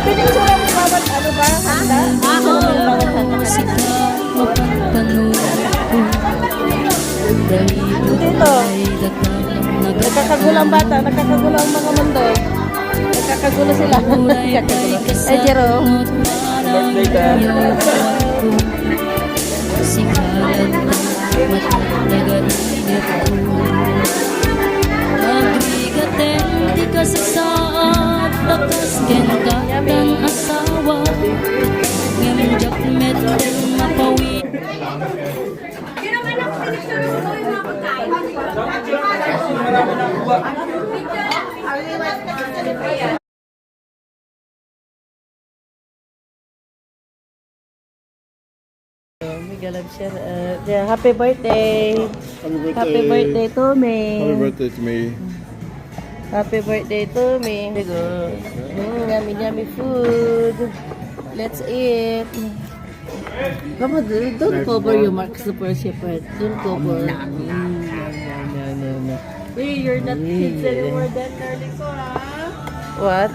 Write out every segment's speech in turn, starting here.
Pinictura mo bawat ano ba? Handa? Bawat handa. Dito. Nagkakagulang bata. Nagkakagulang mga mundo. Nagkakagulo sila. Ay, Jerome. Birthday ka. Di ka sa saat lakas ken katan asawa ngem jakmet ken mapawi. Happy birthday. Happy birthday to me. Happy birthday to me. Happy birthday to me. Very good. Yummy, yummy food. Let's eat. Come on, don't cover your Mark Super Shepherd. Don't cover. No. Hey, you're not kids anymore then, darling ko, ha? What?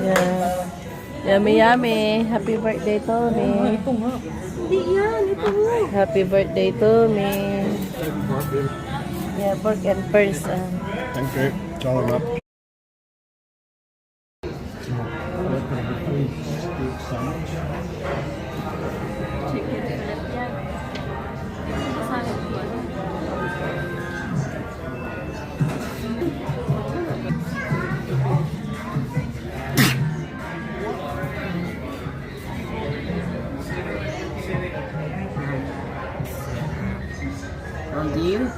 Yeah. Yummy, yummy. Happy birthday to me. Hindi yan, ito. Happy birthday to me. Yeah, pork and pearls. Thank you. It's all about. On you?